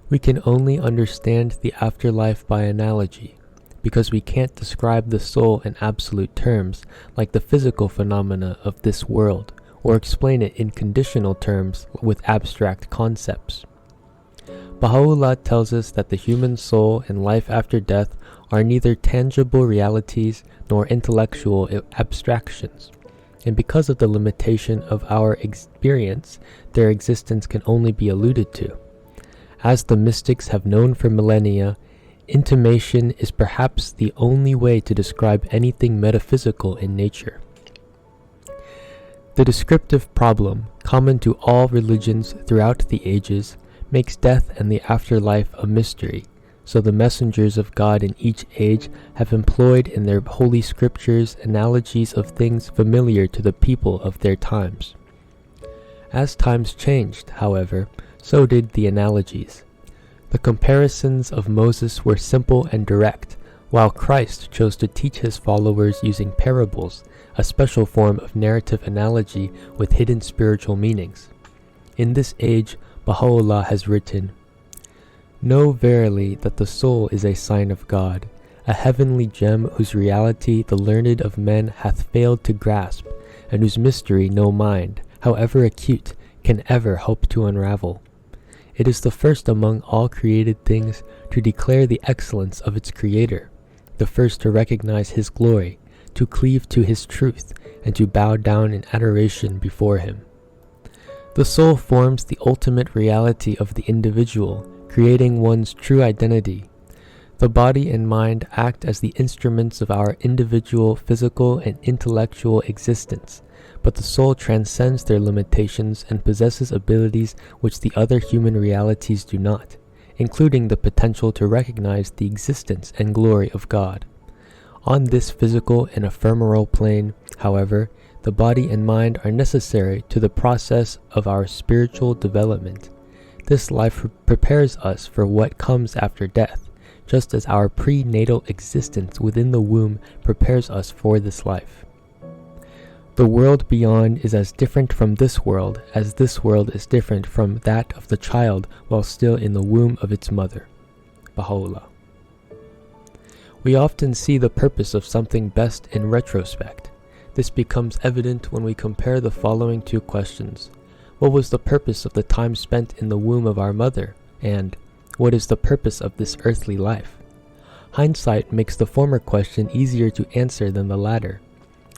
We can only understand the afterlife by analogy, because we can't describe the soul in absolute terms like the physical phenomena of this world, or explain it in conditional terms with abstract concepts. Baha'u'llah tells us that the human soul and life after death are neither tangible realities nor intellectual abstractions, and because of the limitation of our experience, their existence can only be alluded to. As the mystics have known for millennia, intimation is perhaps the only way to describe anything metaphysical in nature. The descriptive problem, common to all religions throughout the ages, makes death and the afterlife a mystery, so the messengers of God in each age have employed in their holy scriptures analogies of things familiar to the people of their times. As times changed, however, so did the analogies. The comparisons of Moses were simple and direct, while Christ chose to teach his followers using parables, a special form of narrative analogy with hidden spiritual meanings. In this age, Baha'u'llah has written, "Know verily that the soul is a sign of God, a heavenly gem whose reality the learned of men hath failed to grasp, and whose mystery no mind, however acute, can ever hope to unravel. It is the first among all created things to declare the excellence of its Creator, the first to recognize His glory, to cleave to His truth, and to bow down in adoration before Him. The soul forms the ultimate reality of the individual, creating one's true identity. The body and mind act as the instruments of our individual physical and intellectual existence, but the soul transcends their limitations and possesses abilities which the other human realities do not, including the potential to recognize the existence and glory of God. On this physical and ephemeral plane, however, the body and mind are necessary to the process of our spiritual development. This life prepares us for what comes after death, just as our prenatal existence within the womb prepares us for this life. The world beyond is as different from this world as this world is different from that of the child while still in the womb of its mother." Baha'u'llah. We often see the purpose of something best in retrospect. This becomes evident when we compare the following two questions. What was the purpose of the time spent in the womb of our mother? And what is the purpose of this earthly life? Hindsight makes the former question easier to answer than the latter.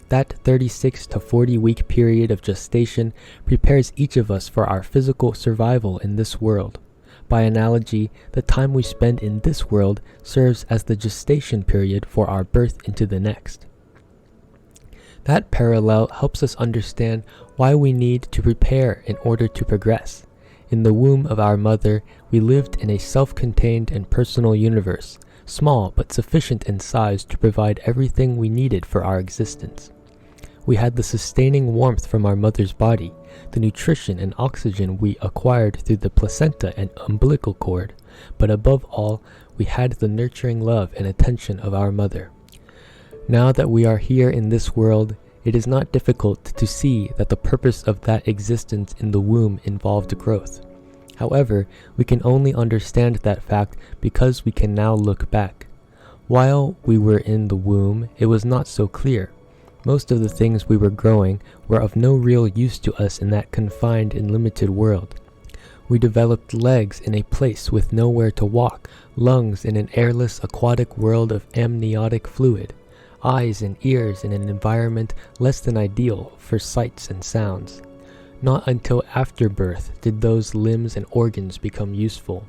That 36 to 40 week period of gestation prepares each of us for our physical survival in this world. By analogy, the time we spend in this world serves as the gestation period for our birth into the next. That parallel helps us understand why we need to prepare in order to progress. In the womb of our mother, we lived in a self-contained and personal universe, small but sufficient in size to provide everything we needed for our existence. We had the sustaining warmth from our mother's body, the nutrition and oxygen we acquired through the placenta and umbilical cord, but above all, we had the nurturing love and attention of our mother. Now that we are here in this world, it is not difficult to see that the purpose of that existence in the womb involved growth. However, we can only understand that fact because we can now look back. While we were in the womb, it was not so clear. Most of the things we were growing were of no real use to us in that confined and limited world. We developed legs in a place with nowhere to walk, lungs in an airless aquatic world of amniotic fluid, eyes and ears in an environment less than ideal for sights and sounds. Not until after birth did those limbs and organs become useful.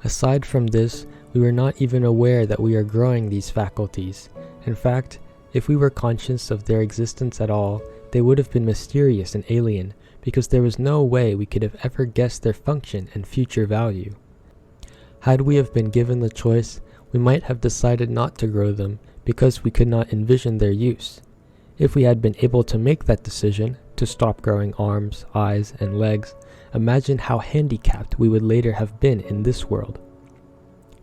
Aside from this, we were not even aware that we are growing these faculties. In fact, if we were conscious of their existence at all, they would have been mysterious and alien, because there was no way we could have ever guessed their function and future value. Had we have been given the choice, we might have decided not to grow them, because we could not envision their use. If we had been able to make that decision, to stop growing arms, eyes, and legs, imagine how handicapped we would later have been in this world.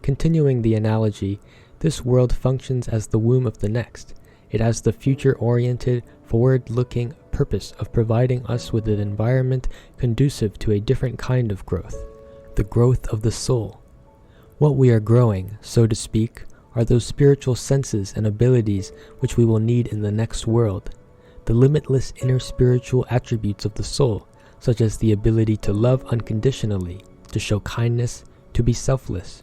Continuing the analogy, this world functions as the womb of the next. It has the future-oriented, forward-looking purpose of providing us with an environment conducive to a different kind of growth. the growth of the soul. What we are growing, so to speak, are those spiritual senses and abilities which we will need in the next world, the limitless inner spiritual attributes of the soul, such as the ability to love unconditionally, to show kindness, to be selfless.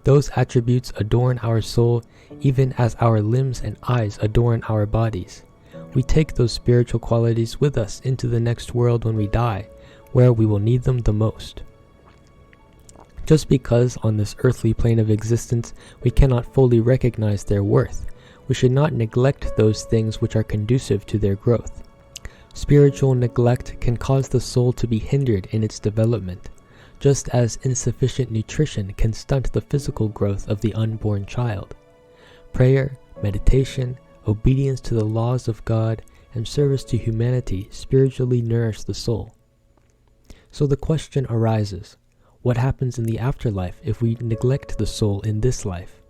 Those attributes adorn our soul even as our limbs and eyes adorn our bodies. We take those spiritual qualities with us into the next world when we die, where we will need them the most. Just because on this earthly plane of existence we cannot fully recognize their worth, we should not neglect those things which are conducive to their growth. Spiritual neglect can cause the soul to be hindered in its development, just as insufficient nutrition can stunt the physical growth of the unborn child. Prayer, meditation, obedience to the laws of God, and service to humanity spiritually nourish the soul. So the question arises, what happens in the afterlife if we neglect the soul in this life?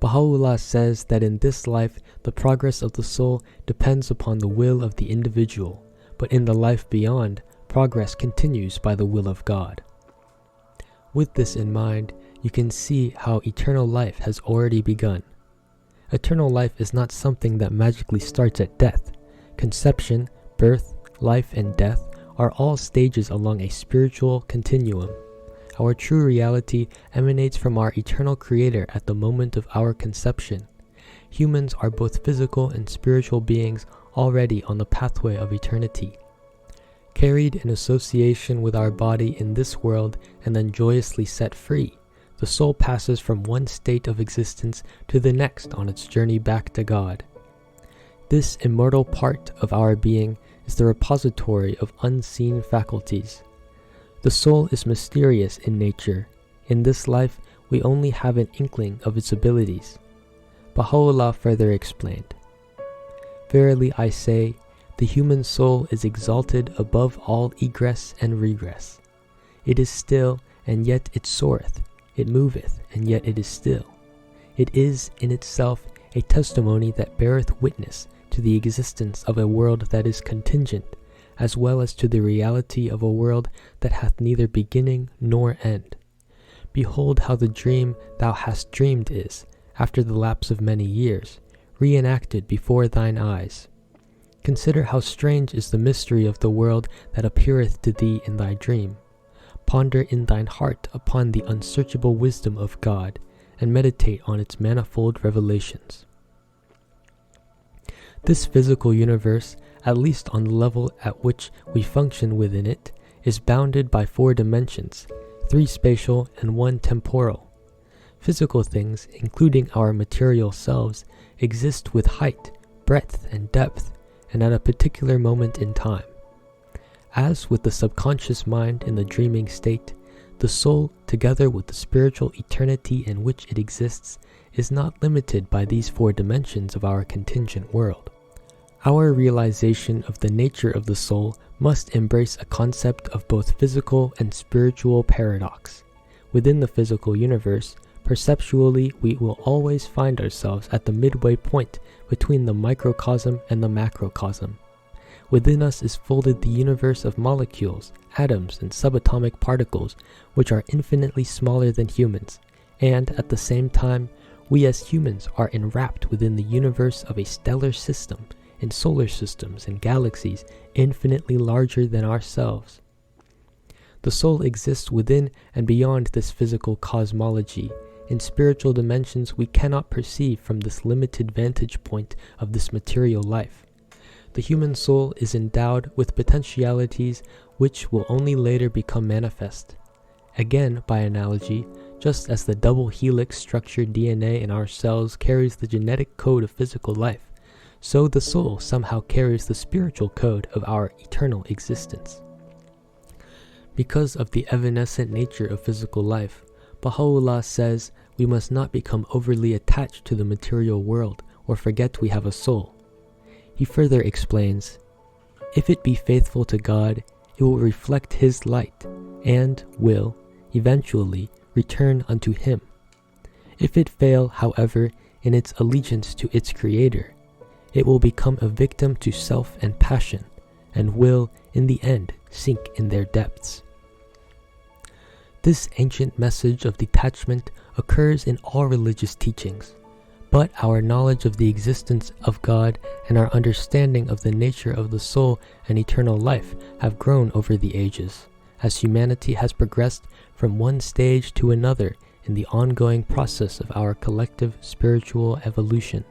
Baha'u'llah says that in this life, the progress of the soul depends upon the will of the individual, but in the life beyond, progress continues by the will of God. With this in mind, you can see how eternal life has already begun. Eternal life is not something that magically starts at death. Conception, birth, life, and death are all stages along a spiritual continuum. Our true reality emanates from our eternal Creator at the moment of our conception. Humans are both physical and spiritual beings already on the pathway of eternity. Carried in association with our body in this world and then joyously set free, the soul passes from one state of existence to the next on its journey back to God. This immortal part of our being is the repository of unseen faculties. The soul is mysterious in nature. In this life, we only have an inkling of its abilities. Baha'u'llah further explained, "Verily I say, the human soul is exalted above all egress and regress. It is still, and yet it soareth. It moveth, and yet it is still. It is in itself a testimony that beareth witness to the existence of a world that is contingent, as well as to the reality of a world that hath neither beginning nor end. Behold how the dream thou hast dreamed is, after the lapse of many years, reenacted before thine eyes. Consider how strange is the mystery of the world that appeareth to thee in thy dream. Ponder in thine heart upon the unsearchable wisdom of God, and meditate on its manifold revelations." This physical universe, at least on the level at which we function within it, is bounded by 4 dimensions, 3 spatial and 1 temporal. Physical things, including our material selves, exist with height, breadth, and depth, and at a particular moment in time. As with the subconscious mind in the dreaming state, the soul, together with the spiritual eternity in which it exists, is not limited by these 4 dimensions of our contingent world. Our realization of the nature of the soul must embrace a concept of both physical and spiritual paradox. Within the physical universe, perceptually we will always find ourselves at the midway point between the microcosm and the macrocosm. Within us is folded the universe of molecules, atoms, and subatomic particles, which are infinitely smaller than humans, and at the same time, we as humans are enwrapped within the universe of a stellar system, in solar systems and galaxies infinitely larger than ourselves. The soul exists within and beyond this physical cosmology, in spiritual dimensions we cannot perceive from this limited vantage point of this material life. The human soul is endowed with potentialities which will only later become manifest. Again, by analogy, just as the double helix structured DNA in our cells carries the genetic code of physical life, so the soul somehow carries the spiritual code of our eternal existence. Because of the evanescent nature of physical life, Baha'u'llah says we must not become overly attached to the material world or forget we have a soul. He further explains, "If it be faithful to God, it will reflect His light, and will, eventually, return unto Him. If it fail, however, in its allegiance to its Creator, it will become a victim to self and passion, and will, in the end, sink in their depths." This ancient message of detachment occurs in all religious teachings, but our knowledge of the existence of God and our understanding of the nature of the soul and eternal life have grown over the ages, as humanity has progressed from one stage to another in the ongoing process of our collective spiritual evolution.